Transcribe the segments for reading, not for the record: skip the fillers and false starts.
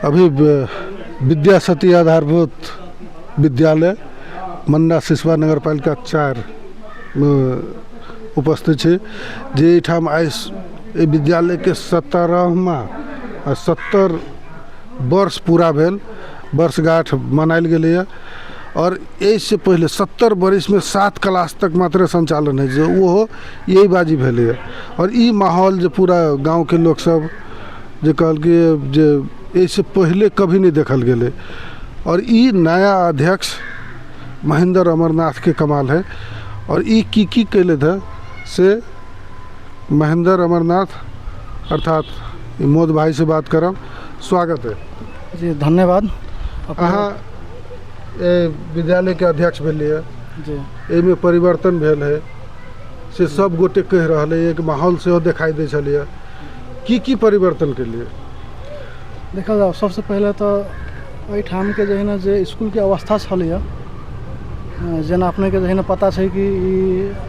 अभी विद्या सती आधारभूत विद्यालय मन्ना सिसवा नगर पालिका 4 उपस्थित है जे ठाम आई विद्यालय के 17वां 70 वर्ष पूरा भेल वर्षगांठ मनायल गेलै और इससे पहले 70 वर्ष में 7 क्लास तक मात्र संचालन है जो वो यही बाजी भेलै और ई माहौल जो पूरा गांव के लोग सब जो कहल कि जे इससे पहले कभी नहीं देखल गेलै और ई नया अध्यक्ष महेंद्र अमरनाथ के कमाल है और ई की कैले थे से महेंद्र अमरनाथ अर्थात मोद भाई से बात करम। स्वागत है जी, धन्यवाद। अहाँ विद्यालय के अध्यक्ष भेलिए जी, एहिमे परिवर्तन भेल है से सब गोटे कह रहा है एक माहौल से दिखाई दे चलिए की परिवर्तन के लिए देखल जाओ सबसे पहले तो एहिठाम के जे है ना जे स्कूल के अवस्था छलैया जेना अपने के जे है ना पता है कि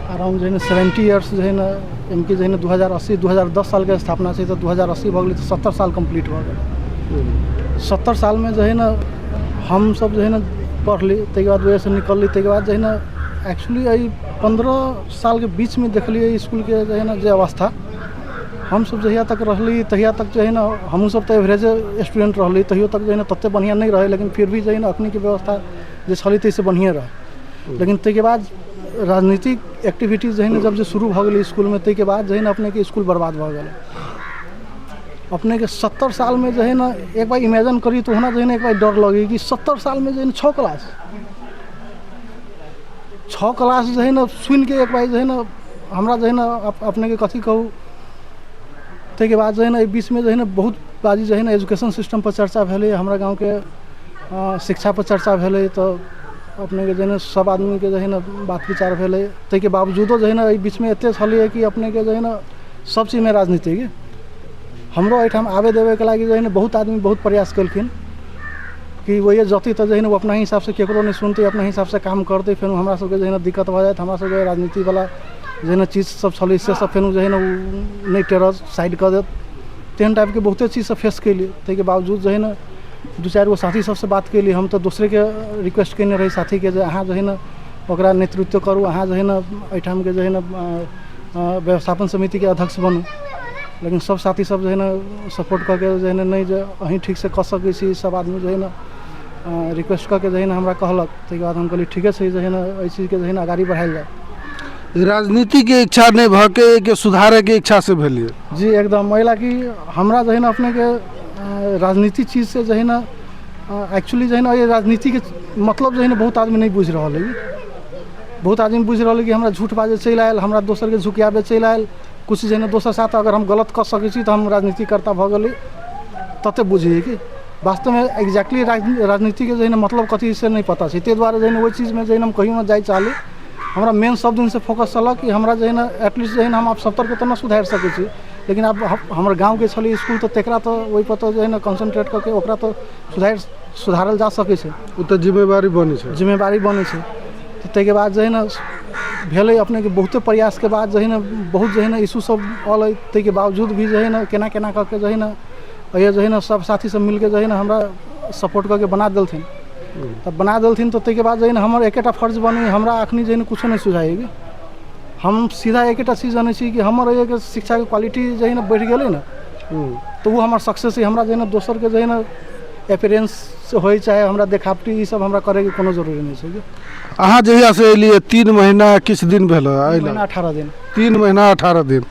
अराउंड जो है 70 ईयर्स जो है ना इनकी जो है ना 2010 साल के स्थापना से तो 2080 भऽ गेलै तो 70 साल कंप्लीट भऽ गेलै। 70 साल में जो है ना हम सब जो है ना पढ़ली ताहिके बाद वजह से निकलली ताहिके बाद जो है ना एक्चुअली 15 साल के बीच में देखलिए स्कूल के जो है ना जे अवस्था हम सब जहिया तक रहली तहिया तक जो है ना हमहूँ सब तो एवरेज स्टूडेंट रहली तहियो तक जो है ना तते बढ़िया नहीं रहे लेकिन फिर भी जो है ना अखनी के व्यवस्था जो छली तैसे बढ़िया रहे लेकिन ताहिके बाद राजनीतिक एक्टिविटीज जो है ना जब जो शुरू भऽ गेलै स्कूल में ताहिके बाद जो है ना अपने के स्कूल बर्बाद भऽ गेलै। अपने के 70 साल में जो है ना एक बार इमेजिन करी तो होना जो है ना एक बार डर लगी कि 70 साल में जो है ना 6 क्लास जो है ना सुन के एक बार जो है ना हमरा जो है ना अपने के कथी कहूँ ताहिके बाद जो है ना बीच में जो है ना बहुत बाजी जो है ना एजुकेशन सिस्टम पर चर्चा भेलै हमरा गाँव के शिक्षा पर चर्चा भेलै तो अपने के जो है ना सब आदमी के जो है ना बात विचार भेलै ताहिके बावजूदो जो है ना बीच में एते छलै कि अपने के जो है ना सब चीज में राजनीति हमरो एहिठाम आबे देवे के लागी जो है ना बहुत आदमी बहुत प्रयास कलखिन कि वही जति तो जो है ना वो अपना हिसाब से केकरो नहीं सुनते अपना हिसाब से काम करते फिर हमरा सबके जो है ना दिक्कत भऽ जाए हमरा सबके राजनीति वाला जो है ना चीज़ सब छलै से सब फिर जो है ना नहीं टेरर साइड कर देत तेहन टाइप के बहुते चीज़ सब फेस कैली ताहिके बावजूद जो है ना 2-4 गो साथी सबसे बात कैली हम तो दूसरे के रिक्वेस्ट केने रही साथी के जो अहाँ जो है ना ओकरा नेतृत्व करू अहाँ जो है ना एहिठाम के जो है ना व्यवस्थापन समिति के अध्यक्ष बनू लेकिन सब साथी सब जो है ना सपोर्ट करके जो है ना नहीं जो अहीं ठीक से कर सकै छी सब आदमी जो है ना रिक्वेस्ट करके जो है ना हमरा कहलक ताहिके बाद हम कहली ठीके छै जो है ना एहि चीज़ के जो है ना आगाड़ी बढ़ायल जाए। राजनीति के इच्छा नहीं भऽ के सुधारे के इच्छा से भेलिए जी एकदम महिला की हमरा जो है ना अपने के राजनीति चीज़ से जो है ना एक्चुअली जो है ना ये राजनीति के मतलब जो है ना बहुत आदमी नहीं बुझ रहा है बहुत आदमी बुझ रहा है कि हमरा झूठ बाजे चलि आयल हमरा दोसर के झुकियाबे चलि आयल कुछ जो है ना दोसर साथ अगर हम गलत कर सकै छी तो हम राजनीतिकर्ता भऽ गेली तते बुझिए कि वास्तव में एग्जैक्टली राजनीति के जो है ना मतलब कथी से नहीं पता है ताहि दुआरे जो है ना वही चीज़ में जो है ना हम कहीं ना जाए चाहली हमरा मेन सब दिन से फोकस चल कि हमरा जो है ना एटलीस्ट जो है ना हम आप 70 के तो ना सुधार सकै छी लेकिन अब हमारे गाँव के छली स्कूल तो तेकरा तो वही पर तो जो है ना कंसंट्रेट करके ओकरा तो सुधारल जा सकै छै ओ तो जिम्मेवारी बनी छै तो ताहिके बाद जो है ना भेलै अपने के बहुते प्रयास के बाद जो है ना बहुत जो है ना इशू सब अलै ताहिके बावजूद भी जो है ना केना करके जो है ना ये जो है ना सब साथी सब मिलके जो है ना हमरा सपोर्ट करके बना देलथिन तब बना देलथिन तो ताहिके बाद जो है ना हमर एकेटा फर्ज बनी हमरा अखनी जो है ना कुछो नहीं सुझाएगी हम सीधा एकेटा चीज जानै छी कि हमर ये शिक्षा के क्वालिटी जो है ना बढ़ गेलै ना तो वो हमार सक्सेस है हमरा जो है ना दोसर के जो है ना अपीयरेंस हो चाहे हमरा देखावटी ई सब हमरा करे के कोनो जरूरी नहीं छै। अहाँ जहिया से एलिए 3 महीना किस दिन भेल 18 दिन 3 महीना 18 दिन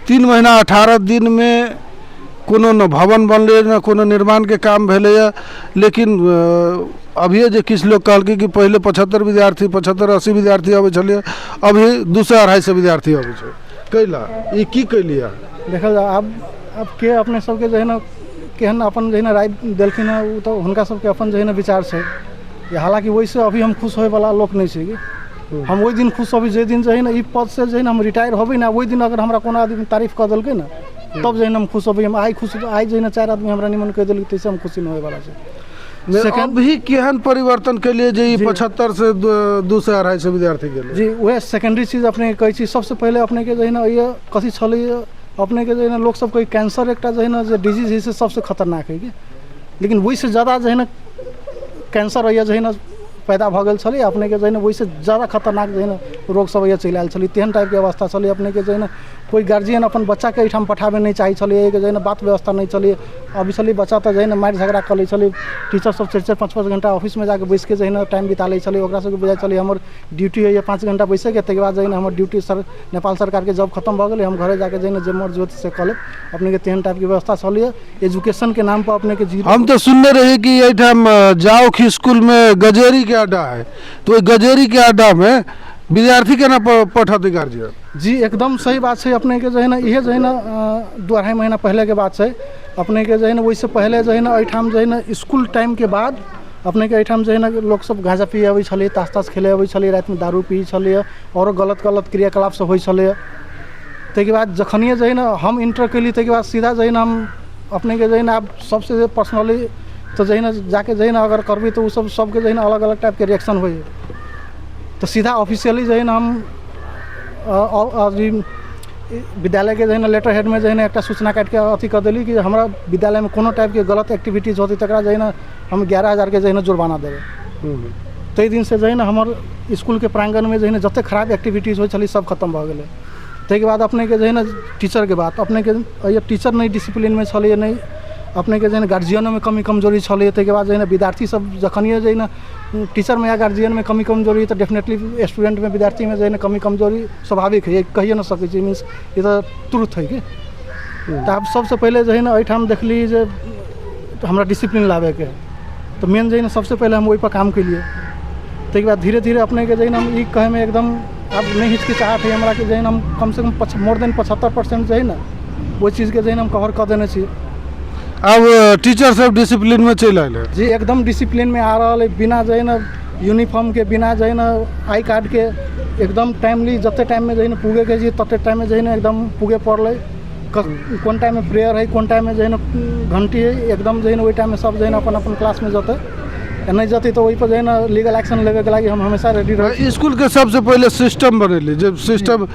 3 महीना 18 दिन में कोनो न भवन बनले न कोनो निर्माण के काम भेलै लेकिन अभी जे किछु लोग कहलकै कि पहले 75 विद्यार्थी 75-80 विद्यार्थी अबै छलै अभी 200-250 विद्यार्थी अबै छै कैला ई की कैलिया देखल जा अब के अपने सबके जो है ना केहन अपन जो है ना राय देलखिन है वो तो हुनका सबके अपन जो है ना विचार छै हालांकि वैसे अभी हम खुश होए वाला लोक नहीं छै कि हम वही दिन खुश होबी जे दिन जो है ना ई पद से जो है ना हम रिटायर होबी ना वही दिन अगर हमरा कोनो आदमी तारीफ कर देलकै ना तब जो है ना हम खुश होबी हम आई जो है ना 4 आदमी हमरा निमन कह देलकै तैसे हम खुशी में होए वाला छै। अभी केहन परिवर्तन के लिए जे 75 से 200-250 विद्यार्थी गेलै जी वह सेकेंडरी चीज अपने कहै छी सबसे पहले अपने के जो है ना ये कथी छलै अपने के जो है ना लोग सब कोई कैंसर एक जो है ना जो डिजीज है से सबसे खतरनाक है कि लेकिन वही से ज़्यादा जो है ना कैंसर होइए जो है ना पैदा भ गेल छलै अपने के जो है ना वही से ज़्यादा खतरनाक जो है ना रोग सब होइए चलि आयल छलै तेहन टाइप के अवस्था छलै अपने के जो है ना कोई गार्जियन अपन बच्चा के एहिठाम पठाबे नहीं चाही छलै जो है ना बात व्यवस्था नहीं छलै अभी छलै बच्चा तो जो है ना मारि झगड़ा कर लै छलै टीचर सब 4-5 घंटा ऑफिस में जाके बैस के जो है ना टाइम बिता लै छलै ओकरा सबके बुझाइ छलै हमर ड्यूटी है 5 घंटा बैसे के तकर बाद जो है ना हमर ड्यूटी सर नेपाल सरकार के जॉब खत्म भ गेलै हम घरे जाके जो है ना जे मोर जोत से कऽ लेब अपने के तेहन टाइप के व्यवस्था छलै एजुकेशन के नाम पर अपने के जीरो हम तो सुनने रहे कि एहिठाम जाओख स्कूल में गजेरी के अड्डा है, तो गजेरी के अड्डा में विद्यार्थी केना पठौती गार्जियन? जी एकदम सही बात है अपने के जो है ना यह जो है ना 2-2.5 महीना पहले के बात है अपने के जो है ना वैसे पहले जो है ना एहिठाम जो है ना स्कूल टाइम के बाद अपने के एहिठाम जो है ना लोग सब गांजा पिए अबै छलै ताश खेले अबै छलै रात में दारू पी छलै और गलत क्रियाकलाप सब होइ छलै ताहि के बाद जखनिए जो है ना हम इंटर कैली ताहि के बाद सीधा जो है ना हम अपने के जो है ना अब सबसे पर्सनली तो जो है ना जाके जो है ना अगर करबी तो सब सबके जो है ना अलग अलग टाइप के रिएक्शन हो तो सीधा ऑफिशियली जो है ना हम विद्यालय के जो है ना लेटर हेड में जो है ना एक सूचना काट के अथी कर दिली कि हमारा विद्यालय में कोनो टाइप के गलत एक्टिविटीज होती तक जो है ना हम 11,000 के जो है ना जुर्माना देवे। ताहि दिन से जो है ना हमार स्कूल के प्रांगण में जो है ना जते खराब एक्टिविटीज हो छली सब खत्म भ गेलै। ताहि के बाद अपने के जो है ना टीचर के बात अपने के टीचर नहीं डिसिप्लिन में छलै नहीं अपने के जो है ना गार्जियनों में कमी कमजोरी छलै ताहि के बाद जो है ना विद्यार्थी सब जखनिए जो है ना टीचर में या गार्जियन में कमी कमजोरी तो डेफिनेटली स्टूडेंट में विद्यार्थी में जो है ना कमी कमजोरी स्वाभाविक है, कहिए ना सकै छी मीन्स ये तो तुरंत है कि तो आप सबसे पहले जो है ना एहिठाम देखली जे हमरा डिसिप्लिन लावे के तो मेन जो है ना सबसे पहले हम वही पर काम के लिए ताहि के बाद धीरे धीरे अपने के जो है ना हम ई कहे में एकदम अब नहीं हिचकिचाहट है हमरा के जो है ना हम कम से कम मोर देन 75% जो है ना वो चीज़ के जो है ना हम कवर कर देने छी। अब टीचर सब डिसिप्लिन में चल आए जी एकदम डिसिप्लिन में आ रहा है बिना जो है ना यूनिफॉर्म के बिना जो है ना आई कार्ड के एकदम टाइमली जते टाइम में जो है ना पूगे के जी तते टाइम में जो है ना एकदम पूगे पड़े कौन टाइम में प्रेयर है कौन टाइम में जो है ना घंटी है एकदम जो है ना वही टाइम में सब जो है ना अपन अपन क्लास में जते नहीं जाती तो वही पर जो है ना लीगल एक्शन लेवे के लगी हम हमेशा रेडी रहे। स्कूल के सबसे पहले सिस्टम बनेली जब सिस्टम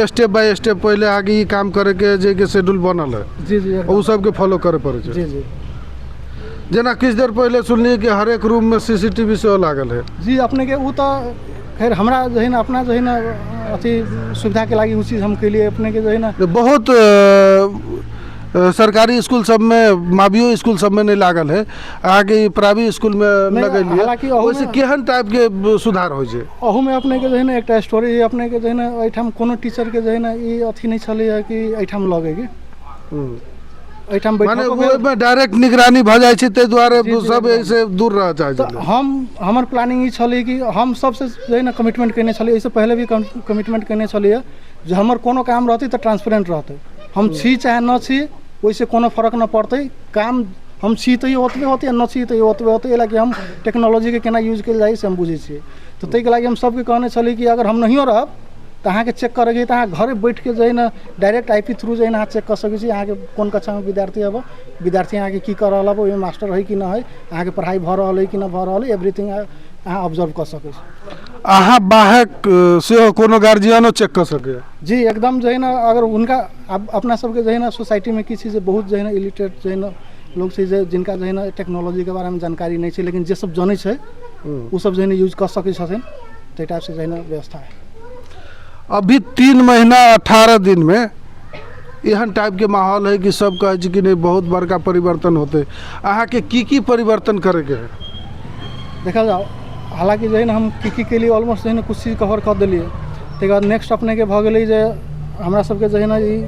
स्टेप बाय स्टेप पहले आगे ही काम करे के जे के शेड्यूल बनल है जी जी वो सब के फॉलो करे पड़े छै। जी जी जना किछ देर पहले सुनलिए कि हर एक रूम में सीसीटीवी सेहो लागल है। जी अपने के वो तो खैर हमरा जो है ना अपना जो है ना अथी सुविधा के लगी उस चीज़ हम के लिए अपने के जो है ना बहुत सरकारी स्कूल सब में मावियो स्कूल सब में नहीं लागल है आगे प्राइवेट स्कूल में लगेलिए वैसे केहन टाइप के सुधार हो छै अहू में अपने के जो है ना एक स्टोरी है अपने के जो है ना एहिठाम कोनो टीचर के जो है ना ये अथी नहीं छलै है कि एहिठाम लगे कि एहिठाम माने वो में डायरेक्ट निगरानी भ जाय छै तै दुआरे सब ऐसे दूर रह चाहे तो हमर प्लानिंग ई छलै कि हम सबसे जो है ना कमिटमेंट करने छलिए इससे पहले भी कमिटमेंट करने छलिए जे हमर कोनो काम रहतै तो ट्रांसपेरेंट रहतै हम छी चाहे न छी वैसे कोनो फर्क न पड़ते काम हम छी तो ये ओतबे होते न छी तो ये ओतबे होते एला कि हम टेक्नोलॉजी के केना यूज कल जाए से हम बुझे छिए तो तै के लागि हम सबके कहने छली कि अगर हम नहियो रहब तो अहाँ के चेक करेगी तो अहाँ घरे बैठ के जो है ना डायरेक्ट आईपी थ्रू जो है ना अहाँ चेक कर सकै छी अहाँ के कोन कक्षा में विद्यार्थी अब विद्यार्थी अहाँ के की कर रहल है मास्टर है कि न है अहाँ के पढ़ाई भ रहल है कि न भ रहल है एवरीथिंग अहाँ ऑब्जर्व कर सकै छी। अहाँ बाहक से कोनो गार्जियनो चेक कर सके जी एकदम जो है ना अगर उनका अपना सबके जो है ना सोसाइटी में किसी से बहुत जो है ना इलिटरेट जो है ना लोग से जिनका जो है ना टेक्नोलॉजी के बारे में जानकारी नहीं है लेकिन जे सब जाने छै वो सब जो है ना यूज कर सकै छथिन तो टाइप से जो है ना व्यवस्था है। अभी 3 महीना 18 दिन में एहन टाइप के माहौल है कि सब कहे कि नहीं बहुत बड़का परिवर्तन होते अहाँ के की परिवर्तन करे के है देखा जाओ हालांकि जो है ना हम के लिए ऑलमोस्ट जो है ना कुछ चीज़ कवर कर दिलिए तक बाद नेक्स्ट अपने के भ गेलै जे हमरा सबके जो है ना ई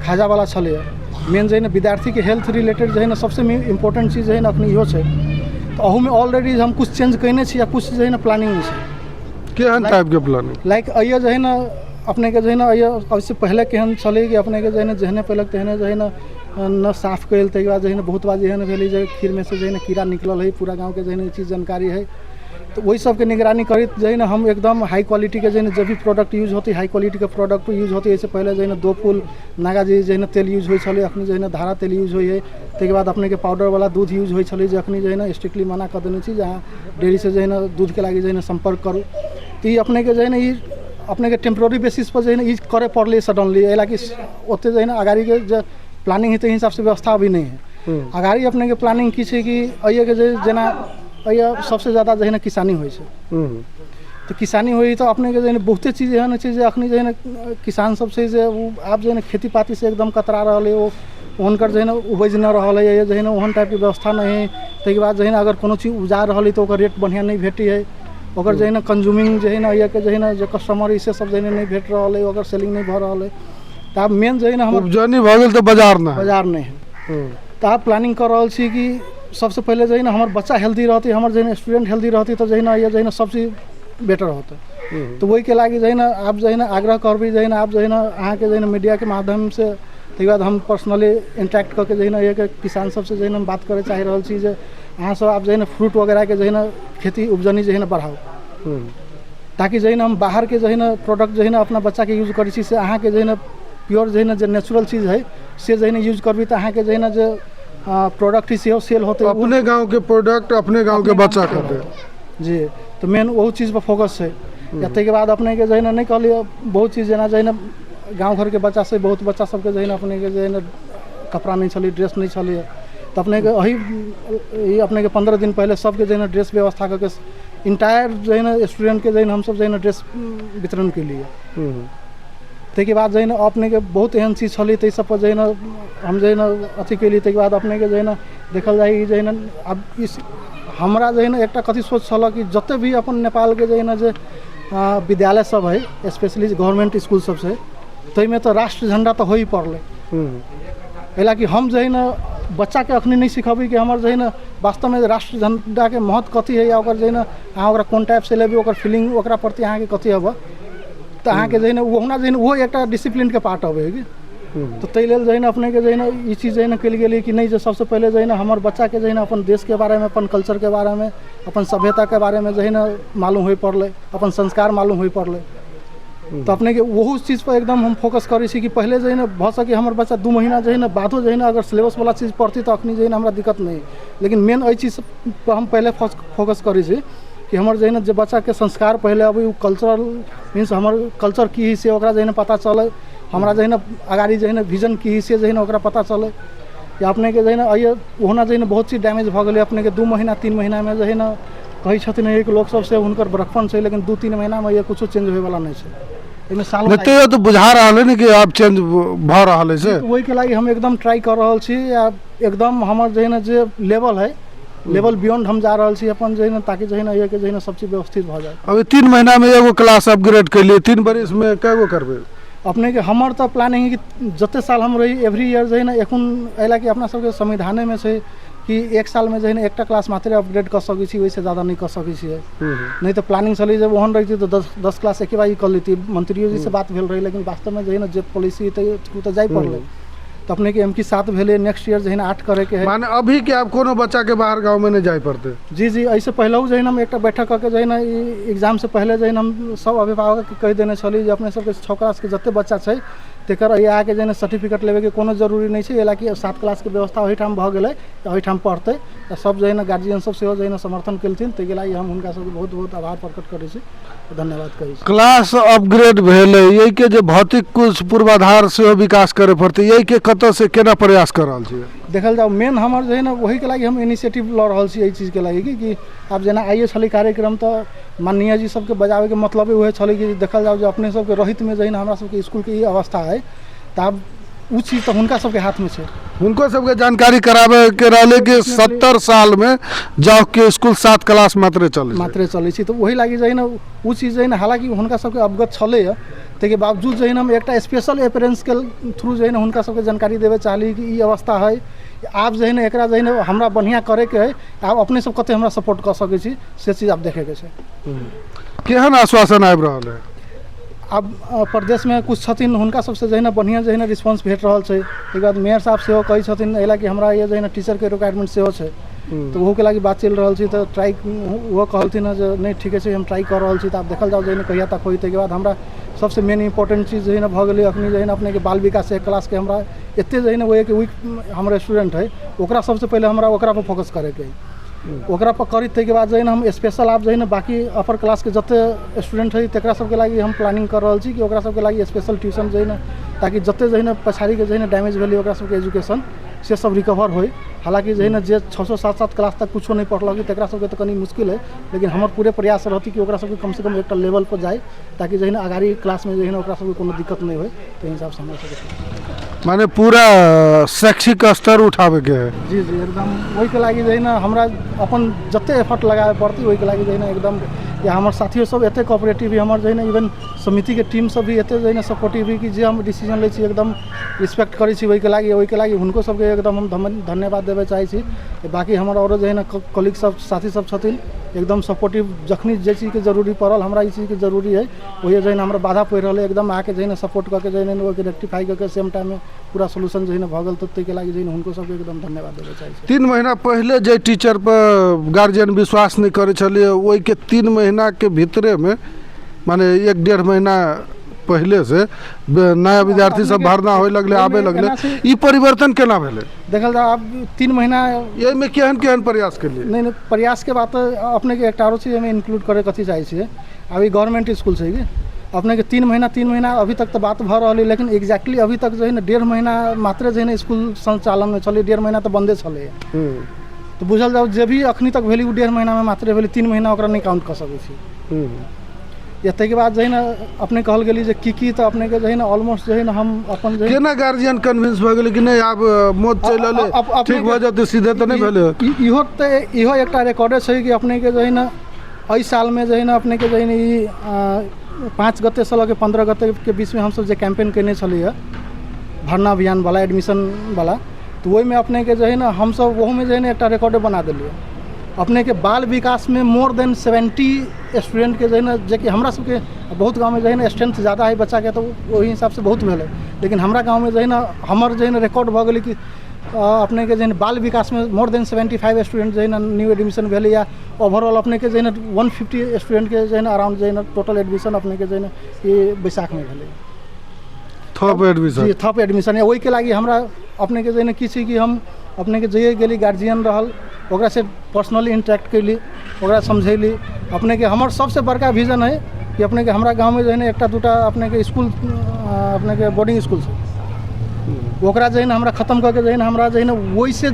खाजा वाला छलै मेन जो है ना विद्यार्थी के हेल्थ रिलेटेड जो है ना सबसे इम्पोर्टेंट चीज़ है ना अखनी इहो छै तो अहू में ऑलरेडी हम कुछ चेंज कैने छी या कुछ जो है ना प्लानिंग में छै केहन टाइप के प्लानिंग लाइक अइया जो है ना अपने के जो है ना अइया इससे पहले केहन छलै कि अपने के जो है ना जहने पहले तेहने जो है ना न साफ कैल तक बाद जो है ना बहुत बार एहन भेलै जे खीर में से जो है ना कीड़ा निकलल है पूरा गाँव के जो है ना चीज़ जानकारी है तो वही सब के निगरानी करी जो है ना हम एकदम हाई क्वालिटी के जो है ना जब भी प्रोडक्ट यूज होती हाई क्वालिटी के प्रोडक्ट यूज होती है इससे पहले जो है ना 2 फूल नागाजी जो है ना तेल यूज हो अखनी जो है ना धारा तेल यूज हुई है तक बाद अपने के पाउडर वाला दूध यूज हो अखनी जो है ना स्ट्रिक्टली मना कर देने छी जहाँ डेयरी से जो है ना दूध के लगी जो है ना संपर्क करूँ तो ये अपने के जो है ना ये अपने के टेम्प्रोरी बेसिस पर जो है ना ये करे पड़े सडनली एला कि ओते जो है ना अगाड़ी के जो प्लानिंग है तो हिसाब से व्यवस्था अभी नहीं है अगाड़ी अपने के प्लानिंग की छै कि अइए के जेना अइए सबसे ज़्यादा जो है ना किसानी होइ छै। तो किसानी हुई तो अपने के जो है बहुते चीज़ एहन छै जे अखनी जो है ना किसान सब से जे आब जो है ना खेती पाती से एकदम कतरा रहा है। वो हुनकर जो है ना उपज न रहा है, जो है ना ओहन टाइप की व्यवस्था नहीं है। ताकि बाद जो है ना अगर कोनो चीज़ उपजा रहा है तो ओकर रेट बढ़िया नहीं भेटी है। ओकर जो है ना कंज्यूमिंग जो है ना ये के जो है ना जो कस्टमर इसे सब जो है नहीं भेट रहा है, ओकर सेलिंग नहीं भ रहा है। तो आप मेन जो है ना हम उपजनी भ गेल तो बाजार नहीं है। तो आप प्लानिंग कर रहा छी कि सबसे पहले जो है ना हमारे बच्चा हेल्दी रहती, हमारे जो है स्टूडेंट हेल्दी रहती तो जो है ना ये जो है ना सब चीज़ बेटर होता है। तो वही के लागी जो है ना आप जो है ना आग्रह करबी जो है ना आप जो है ना अहाँ के जो है ना मीडिया के माध्यम से तक बाद हम पर्सनली इंटरेक्ट करके जो है ना ये किसान सब से जो है ना बात करे चाह रहा छी जे अहाँ सब आप जो है ना फ्रूट वगैरह के जो है ना खेती उपजनी जो है ना बढ़ाओ, ताकि जो है ना हम बाहर के जो है ना प्रोडक्ट जो है ना अपना बच्चा के यूज करी छी से अहाँ के जो है ना प्योर जो है ना जो नेचुरल चीज़ है से जो है ना यूज करबी तो अहाँ के जो है ना जो प्रोडक्ट ही से सेल होते अपने गांव के प्रोडक्ट अपने गांव के बच्चा खाते जी। तो मेन वो चीज़ पर फोकस है। या के बाद अपने के जो है ना नहीं कहलिए बहुत चीज़ जना जो है ना गाँव घर के बच्चा से बहुत बच्चा सबके जो है ना अपने के जो है ना कपड़ा नहीं चली, ड्रेस नहीं चली। तो अपने के वही अपने के 15 दिन पहले सबके जो है ना ड्रेस व्यवस्था करके इंटायर जो है ना स्टूडेंट के जो है ना हम सब जो है ना ड्रेस वितरण के लिए। ताकि बाद जो है ना अपने के बहुत एहन चीज़ चली तो सब पर जो है ना हम जो है ना अथी के लिए ताकि बाद अपने के जो है ना देखल जाए जो है ना अब इस हमारा जो है ना एक कथी सोच छल कि जते भी अपन नेपाल के जो है ना जो विद्यालय सब है स्पेशली गवर्नमेंट स्कूल सब से तो में तो राष्ट्र झंडा तो हो ही पड़े। एला कि हम जो है ना बच्चा के अखनी नहीं सिखाबी कि हमारे जो है ना वास्तव में राष्ट्र झंडा के महत्व कथी है या जो है ना अहाँ ओकरा कोन टाइप से लेबी ओकर फीलिंग ओकरा प्रति अहाँ के कथी हब तो अहाँ के जो है ना वो होना जो है ना वो एक डिसिप्लिन के पार्ट हवे कि। तो तै लेल जो है ना अपने के जो है ना ये चीज़ जो है ना कल गेली कि नहीं जो सबसे पहले जो है ना हमारे बच्चा के जो है ना अपन देश के बारे में अपन कल्चर के बारे में अपन सभ्यता के बारे में जो है ना मालूम हो पड़े, अपन संस्कार मालूम हो पड़े। तो अपने के वो चीज़ पर एकदम हम फोकस करी कि पहले जो है ना भ सके हमारे बच्चा 2 महीना जो है ना बादो जो है ना अगर सिलेबस वाला चीज़ पढ़ती तो अखनी जो है ना हमारा दिक्कत नहीं। लेकिन मेन ये चीज़ पर हम पहले फोकस करी कि हमारे जो है ना जो बच्चा के संस्कार पहले अभी कल्चरल मीन्स हमारे कल्चर की ही से ओकरा जो है ना पता चले, हमारा जो है ना अगाड़ी जो है ना विजन की ही से जो है ना ओकरा पता चले। या अपने के जो है ना ये होना जो है ना बहुत चीज़ डैमेज भ गई अपने के 2 महीना 3 महीना में जो है ना कही छथिन एक लोग सबसे हुनकर बरकपन से, लेकिन 2-3 महीना में ये कुछ चेंज होए वाला नहीं है। साल तो बुझा रहा है ना कि आप चेंज भ रहा है से वही के लागी हम एकदम ट्राई कर रहा छी। एकदम हमार जो है ना जो लेवल है लेवल बियॉन्ड हम जा रहा छी अपन जो है ना ताकि जो है ना ये के जो है ना सब चीज व्यवस्थित भ जाए। अभी 3 महीना में एगो क्लास अपग्रेड कर लिए, 3 बरिस में कैगो करबे अपने के हमार तो प्लानिंग है कि जते साल हम रही एवरी ईयर जो है ना एखन एला कि अपना सबके संविधान में से कि 1 साल में जो है ना एक क्लास मात्र अपग्रेड कर सकी छी, वैसे ज़्यादा नहीं कर सकी छी। नहीं तो प्लानिंग चली जब वहन रही थी तो 10 क्लास एक बार कर ली थी, मंत्रियों जी से बात भेल रही। लेकिन वास्तव में जो है ना जे पॉलिसी तो जाए पड़े। तो अपने के एम की 7 भेले, नेक्स्ट ईयर जो है ना 8 करे के है। माने अभी के आप कोनो बच्चा के बाहर गांव में नहीं जाए पड़ते? जी ऐसे पहले जो है ना हम एक बैठक करके जो है ना एग्जाम से पहले जो है ना हम सब अभिभावक के कह देने चली जे अपने सबके 6 क्लास के जते बच्चा है तेकर आके जो है ना सर्टिफिकेट लेवे के कोनो जरूरी नहीं है। एला कि 7 क्लास के व्यवस्था वही ठाम भ गेलै, वही ठाम पढ़ते सब जो है ना गार्जियन सब से जो है ना समर्थन केलथिन। ताहि के हम उनका सब बहुत बहुत आभार प्रकट करै छी, धन्यवाद करै छी। क्लास अपग्रेड भेले यही के जो भौतिक कुछ पूर्वाधार से विकास करे पड़ते, यही के कत से केना प्रयास कर रहल छी? देखल जाओ मेन हमार जो है ना वही के लागी हम इनिशिएटिव ल रहल छी। यही चीज़ के लागी कि आप जना आइए छली कार्यक्रम तो माननीय जी सबके बजावे के मतलब वह छली कि देखल जाओ जो अपने सबके रहित में जो है ना हमरा सबके स्कूल के ये अवस्था है तो अब वो चीज़ तो उनका सबके हाथ में है। उनको सबके जानकारी करावे के रहले कि 70 साल में जाओ के स्कूल 7 क्लास मात्र चले छी। तो वही लागी जो है ना वो चीज़ जो है ना हालांकि उनका सबके अवगत छले के बावजूद जो है ना हम एक स्पेशल अपेरेंस के थ्रू जो है ना उनका सबके जानकारी देवे चाहली कि ये अवस्था है। आप जो है ना एक जो है ना हमरा बढ़िया करे के है, आप अपने सब कते हमरा सपोर्ट कर सके छी से चीज़ आप देखे के छै। केहन आश्वासन आबि रहल है? अब प्रदेश में कुछ छथिन हुनका सबसे जो है ना बढ़िया जो है ना रिस्पॉन्स भेट रहल छै। एक बाद मेयर साहब सेहो कही छथिन एला कि हमरा ये जो है ना टीचर के रिक्वायरमेंट सेहो छै। तो वो के लागी बात चल रहा छी तो ट्राई वो कहलथिन जो नहीं ठीक है हम ट्राई कर रहा छी। तो आप देखल जाओ जो है ना कहिया तक होई। के बाद हमरा सबसे मेन इंपॉर्टेंट चीज़ जो है ना भ गेलै अखनी जो है ना अपने के बाल विकास एक क्लास के हमरा एते जो है ना वो एक वीक हमारे स्टूडेंट है ओकरा सबसे पहले हमरा ओकरा पर फोकस करे के ओकरा पर करी। के बाद जो है ना हम स्पेशल आप जो है ना बाकी अपर क्लास के जते स्टूडेंट है तकरा सबके लागी हम प्लानिंग कर रहा छी कि ओकरा सबके लागी स्पेशल ट्यूशन जो है ना ताकि जते जो है ना पछाड़ी के जो है ना डैमेज भेलै ओकरा सबके एजुकेशन से सब रिकवर होय। हालांकि जो है ना जे 600-700 क्लास तक कुछो नहीं पढ़ल तकरा सबके तो कनी मुश्किल है, लेकिन हमर पूरे प्रयास रहती कि ओकरा सबके कम से कम एक लेवल पर जाए ताकि जो है ना आगाड़ी क्लास में जो है ना ओकरा सबके कोनो दिक्कत नहीं हो। तो हिसाब से हमरा सबके माने पूरा शैक्षिक स्तर उठावे के है। जी जी एकदम वही के लागी जो है ना हमरा अपन जते एफर्ट लगावे पड़ती वही के लागी जो है ना एकदम या हमार साथियों सब एते कोऑपरेटिव भी हमार जो है ना इवन समिति के टीम सब भी एते जो है ना सपोर्टिव भी कि जे हम डिसीजन ले छी एकदम रिस्पेक्ट करै छी वही के लागी हुनको सबके एकदम हम धन्यवाद देवे चाहे छी। बाकी हमार और जो है ना कलीग सब साथी सब छथिन एकदम सपोर्टिव, जखनी जे चीज के जरूरी पड़ल हमरा ई चीज के जरूरी है वही जो है ना हमरा बाधा पड़ रहा है एकदम आके जो है ना सपोर्ट करके जो है ना ओके रेक्टिफाई करके सेम टाइम में पूरा सोल्यूशन जो है ना भगल तो के लागी जो है ना हुनको सबके एकदम धन्यवाद देवे चाहे छी। 3 महीना पहले जे टीचर पर गार्जियन विश्वास नहीं करे छलिए वही के 3 महीना के भीतरे में माने 1-1.5 महीना पहले से नया विद्यार्थी सब भरना होए लगले आबे लगले, ई परिवर्तन केना भेले देखल जा अब 3 महीना ये में केहन प्रयास के लिए नहीं प्रयास के बात अपने के एकटा चीज में इंक्लूड करे कथी चाहे छी। अभी गवर्नमेंट स्कूल से कि अपने के 3 महीना अभी तक तो बात भ रहा है, लेकिन एग्जैक्टली अभी तक जो है ना 1.5 महीना मात्र जो है ना स्कूल संचालन में चले, 1.5 महीना तो बंदे चले। तो बुझल जाओ जे भी अखनी तक भेली 1.5 महीना में मात्र भेली, 3 महीना ओकरा नहीं काउंट कर सकै छी। एते के बाद जो है ना अपने कहल गेली जे की तो अपने के जो है ना ऑलमोस्ट जो है ना हम अपन जो केना गार्जियन कन्विंस भ गेल कि नहीं आब मोद चलले ठीक भ जाते सीधे तो नहीं भेले। इहो एकटा रिकॉर्ड छै कि अपने के जो है ना एहि साल में जो है ना अपने के जो है ना 5 गते से लगे 15 गते के बीच में हम सब जे कैंपेन केने छलिए भरना अभियान वाला एडमिशन वाला, तो वही में अपने के जो है ना हम सब वो में जो है ना एक रिकॉर्ड बना दिलिए। अपने के बाल विकास में मोर देन 70 स्टूडेंट के जो है ना जे कि हमरा सबके बहुत गांव में जो है ना स्ट्रेंथ ज़्यादा है बच्चा के तो वही हिसाब से बहुत भेले, लेकिन हमरा गांव में जो है ना हमर जो है ना रिकॉर्ड भ गेलै कि अपने के जो है बाल विकास में मोर देन 75 स्टूडेंट जो है ना न्यू एडमिशन भेले, या ओवरऑल अपने के जो है ना 150 स्टूडेंट के जो है ना अराउंड जो है ना टोटल एडमिशन अपने के जो है ना ये बैसाख में भेले थप एडमिशन। वही के लागी हमरा अपने के जो है ना कि छै कि हम अपने के जे गेली गार्जियन रहल ओकरा से पर्सनली इंटरेक्ट कैली, ओकरा समझैली। अपने के हमर सबसे बड़का विजन है कि अपने के हमरा गांव में जो है ना एकटा दूटा अपने के स्कूल अपने के बोर्डिंग स्कूल से ओकरा जो है ना हमरा खत्म करके जो है ना हमरा जो है ना वही से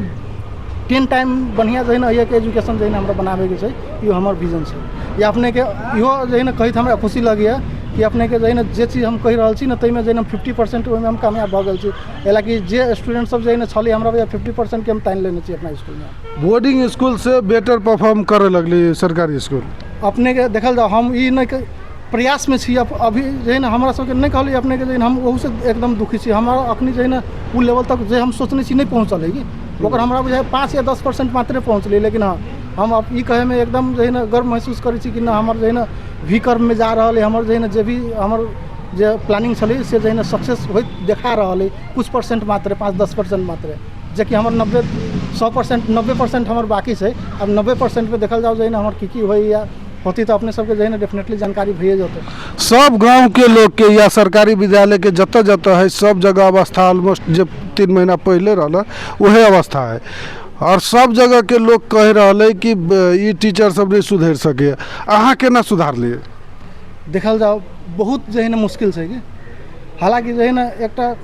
10 टाइम बढ़िया जो है ना एक एजुकेशन जो है ना हमरा बनावे के छै, यो हमर विजन छै। या अपने के इहो जो है ना कहित हमरा खुशी लगी कि अपने के जो है ना जे चीज हम कहि रहल छी ना तै में जो है ना 50% ओहि में हम कामयाब भ गेल छी। एला कि जे स्टूडेंट सब जो है ना छली हमरा 50% के हम तान लेने छी अपना स्कूल में। बोर्डिंग स्कूल से बेटर परफॉर्म करे लगली सरकारी स्कूल अपने के देखल जाओ हम ई नहीं प्रयास में छी। अभी जो है ना हमरा सबके नहीं कहली अपने के जो है ना हम वहू से एकदम दुखी छी। हमारा अखनी जो है ना उ लेवल तक जो हम सोचने छी नहीं पहुँचल है कि ओकर हमरा बुझाए 5 या 10% मात्र पहुँचली, लेकिन हाँ हम अब ई कहे में एकदम जो है ना गर्व महसूस करै छी कि ना हमर जो है ना वी कर्म में जा रहा है, हमर जो है ना जे भी हमर जे प्लानिंग छलै से जो है ना सक्सेस होइत देखा रहा है। कुछ परसेंट मात्र 5-10% मात्र जे कि हमर 90% हमर बाकी है। अब 90% पे देखल जाओ जो है ना हमर की होई या होती तो अपने सबके जो है ना डेफिनेटली जानकारी भइए जाते। सब गांव के लोग के या सरकारी विद्यालय के जत जत है सब जगह अवस्था ऑलमोस्ट जो 3 महीना पहले रहा वही अवस्था है, और सब जगह के लोग कह रहा है कि ये टीचर सब नहीं सुधर सके। अहाँ केना सुधार लिए देखल जाओ बहुत जो है ना मुश्किल से कि हालांकि जो है ना एकटा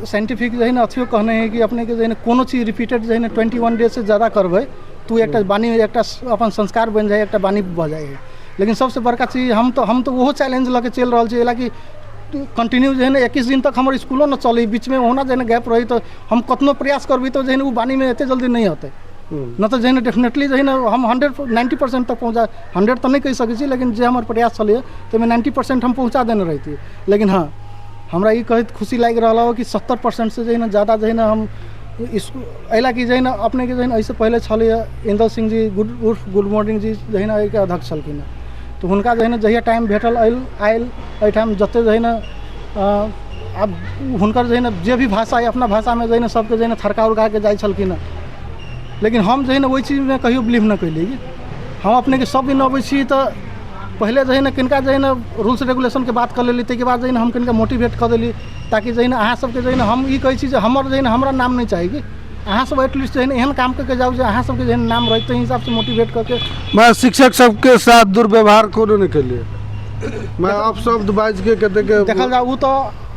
साइंटिफिक जो है ना अथियो कहने है कि अपने के जो है ना कोनो चीज रिपीटेड जो है ना 21 डेज से ज़्यादा करबै तो एक बानी एक अपन संस्कार बन जाए, एक बानी भ जाए। लेकिन सबसे बड़का चीज हम तो वो चैलेंज लगे चल रहा है कि कंटिन्यू जो है ना 21 दिन तक हमारे स्कूलों न चले, बीच में होना जो है ना गैप रही तो हम कतनो प्रयास करबी तो जो है ना वो बानी में इतने जल्दी नहीं होते। न तो जो है ना डेफिनेटली जो है ना हम 90% तक पहुँचा 100 तो नहीं कह सकै, लेकिन जो हमारे प्रयास चलिए तो मैं 90% हम पहुँचा देने रहती है। लेकिन हाँ हमरा ये कहत खुशी लग रहा हो कि 70% से जो है ना ज़्यादा जो है ना हम अला कि जो है ना अपने के जो है ना ऐसे पहले छलिए इंदल सिंह जी गुड मॉर्निंग जी जो है ना एक अध्यक्ष छलखिन, तो हुनका जो है ना जहिया टाइम भेटल आयल एहिठाम जते जो है ना अब हुनकर जो है ना जे भी भाषा है अपना भाषा में जो है ना सबके जो है ना थरका उड़का के जाए छलखिन। लेकिन हम जो है ना वही चीज़ में कहियो बिलीव न कैली। हम अपने के सब दिन अबै छी तो पहले जो है ना किनका जो है ना रूल्स रेगुलेशन के बात कर लेली, ताहि के बाद जो है ना हम किनका मोटिवेट कर देली ताकि जो है ना अहाँ सबके जो है ना हम ई कहै छी जे हमर जो है ना हमरा नाम नहीं चाही कि अहाँ सब एटलीस्ट जो है ना एहन काम करके जाओ जो अहाँ सबके जो है ना नाम रहते हिसाब से मोटिवेट करके। मैं शिक्षक सबके साथ दुर्व्यवहार कोनो नहीं के लिए मैं आप शब्द बाज के कहते के देखल जाओ तो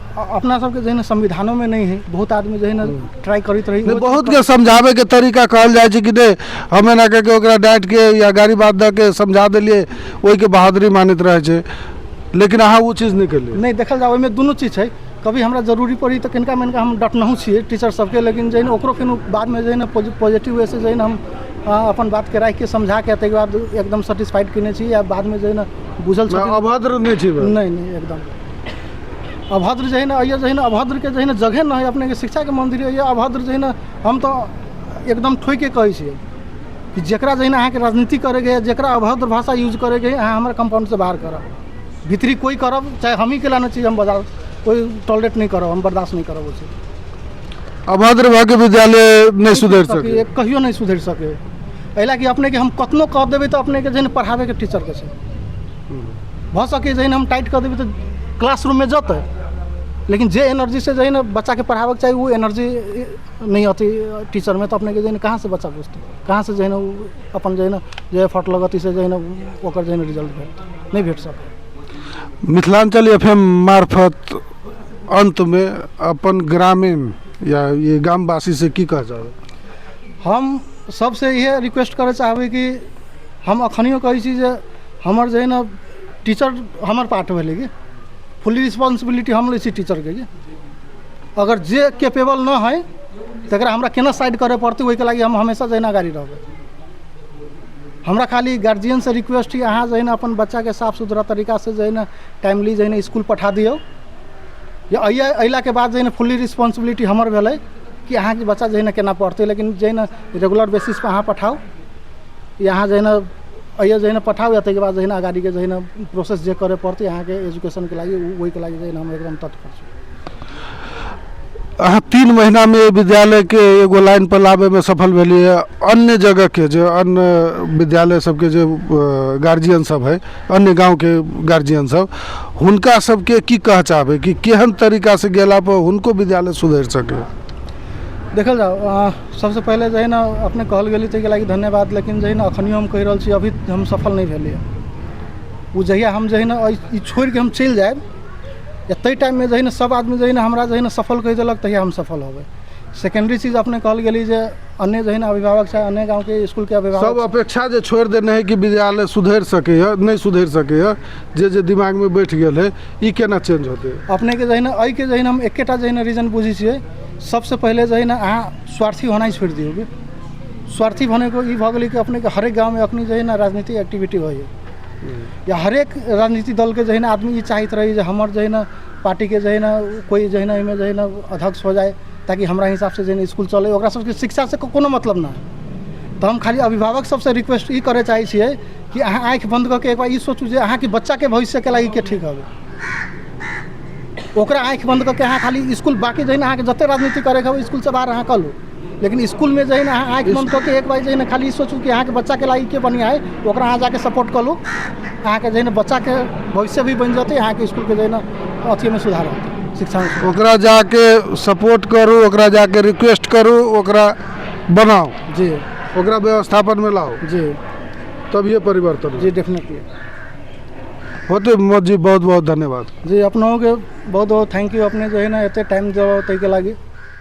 अपना सबके जो है ना संविधानों में नहीं है, बहुत आदमी जो है ना ट्राई करते रही। नहीं, बहुत के समझावे के तरीका कहल जाए छै कि नहीं हमें ना कह के ओकरा डांट के या गाड़ी बात दे के समझा दिलिए वही के बहादुरी मानित रहे छै, लेकिन अहाँ वो चीज नहीं केलिए। नहीं देखल जाओ में दोनों चीज़ है, कभी हमरा जरूरी पड़ी तो किनका मिनका हम डटनहु छिए टीचर सबके, लेकिन जो है ना ओकरो फिर बाद में जो है ना पॉजिटिव वे से जो है ना हम अपन बात के राख के समझा के तक बाद एकदम सेटिस्फाइड केने छी, या बाद में जो है ना बुझल छथिन अभद्र नहीं छी। नहीं एकदम अभद्र जो है ना ये जो है ना अभद्र के जो है ना जगह ना है अपने के शिक्षा के मंदिर है, ये अभद्र जो है ना हम तो एकदम ठोक के कहै छियै कि जेकरा जो है ना अहाँ के राजनीति करे के, जेकरा अभद्र भाषा यूज करे के, अहाँ हमारे कंपाउंड से बाहर करब, भीतरी कोई करब चाहे हम ही के लाना चाहिए, हम बाजार कोई टॉलरेट नहीं करब, हम बर्दाश्त नहीं करब। उसे अभद्र भऽ के विद्यालय नहीं सुधर सके, कहियो नहीं सुधर सके, एला कि अपने के हम कतनो कह देबै तो अपने के जो है ना पढ़ावे के टीचर के छै भऽ सके जो है ना हम टाइट कर देबै तो क्लासरूम में जतै, लेकिन जे एनर्जी से जो है ना बच्चा के पढ़ावे के चाहिए वो एनर्जी नहीं आती टीचर में, तो अपने के जो है ना कहाँ से बच्चा पूछते, कहाँ से जो है ना अपन जो है ना जो एफर्ट लगती से जो है ना ओकर जो है ना रिजल्ट नहीं भेट सके। मिथिलांचल FM मार्फत अंत में अपन ग्रामीण या ये गामवासी से की कह चाहब? हम सबसे ये रिक्वेस्ट करे चाहबै कि हम अखनियो कहै छी जे हमर जे है ना टीचर हमर पार्ट भेलै कि फुली रिस्पॉन्सिबिलिटी हम लै छी टीचर के, अगर जे कैपेबल न है तकरा हमरा केना साइड करे पड़तै, ओहि के लागि हम हमेशा जे है ना अगाडि रहबै। हमरा खाली गार्जियन से रिक्वेस्ट है अहाँ जो है ना अपन बच्चा के साफ सुथरा तरीका से जो है ना टाइमली जो है ना स्कूल पठा दियो, या अइला के बाद जो है ना फुली रिस्पॉन्सिबिलिटी हमर भेलै कि अहाँ के बच्चा जो है ना केना पढ़ते, लेकिन जो है ना रेगुलर बेसिस पर अहाँ पठाओ, यहाँ जो है ना अइया जो है ना पठाओ, या ताहिके बाद जो है ना अगाडि के जो है ना प्रोसेस जे करे पड़ते अहाँ के एजुकेशन के लागि वही के लागि जो है ना हम एकदम तत्पर छी। अहाँ 3 महीना में विद्यालय के एगो लाइन पर लाबे में सफल भेलिए, अन्य जगह के जो अन्य विद्यालय सबके जो गार्जियन सब है, अन्य गांव के गार्जियन सब, हुनका सबके की कह चाहबै कि केहन तरीका से गेला पर हुनको विद्यालय सुधर सके? देखल जाओ सबसे पहले जो है ना अपने कहल गेली ताहि के लागि धन्यवाद, लेकिन जो है ना अखनियो हम कहि रहल छी अभी हम सफल नहीं भेलिए। वो जहिया हम जो है ना ई छोड़ के हम चलि जाएब, या तई टाइम में जो है ना सब आदमी जो है ना हमरा जो है ना सफल कहि देलक तहिया हम सफल होबै। सेकेंडरी चीज अपने कहल गेली जे अन्य जो है ना अभिभावक चाहे अन्य गाँव के स्कूल के अभिभावक सब अपेक्षा जे छोड़ देने है कि विद्यालय सुधर सके है, नहीं सुधर सके है, जे दिमाग में बैठ गेल है, ई केना चेंज होते? अपने के जो है ना अई के जो है ना हम एकेटा जो है ना रीजन बुझी छियै, सबसे पहले जो है ना अहाँ स्वार्थी होना ही छोड़ दियोगे। स्वार्थी बने को ई भऽ गेलै कि अपने के हरेक गाँव में अखनी जो है ना राजनीतिक एक्टिविटी होइए, या हरेक राजनीतिक दल के जो है ना आदमी ये चाहत रही जे हमर जो है ना पार्टी के जो है ना कोई जो है ना इनमें जो है ना अध्यक्ष हो जाए, ताकि हमरा हिसाब से जो है ना स्कूल चले, ओकरा सबके शिक्षा से कोनो मतलब ना। तो हम खाली अभिभावक सबसे रिक्वेस्ट ई करे चाहे छियै कि अहाँ आँखि बंद करके एक बार ई सोचू जे अहाँ के बच्चा के भविष्य के लागि के ठीक होबे, ओकरा आँखि बंद करके अहाँ खाली स्कूल बाकी जो है ना अहाँ के जते राजनीति करे के स्कूल से बाहर अहाँ कर लो, लेकिन स्कूल में जो है ना अहाँ आँखि बंद करके एक बार जो है ना खाली सोचू कि अहाँ के बच्चा के लागि के बढ़िया है, ओकरा अहाँ जाके सपोर्ट कर लो, अहाँ के जो है ना बच्चा के भविष्य भी बन जाते, अहाँ के स्कूल के जो है ना अथी में सुधार होते, शिक्षा में। ओकरा जाके सपोर्ट करू, ओकरा जाके रिक्वेस्ट करू, ओकरा बनाओ जी, ओकरा व्यवस्थापन में लाओ जी, तब ये परिवर्तन जी डेफिनेटली होते। मोदी जी बहुत बहुत धन्यवाद जी, अपनों के बहुत बहुत थैंक यू, अपने जो है ना इतने टाइम दो ताहि के लागि।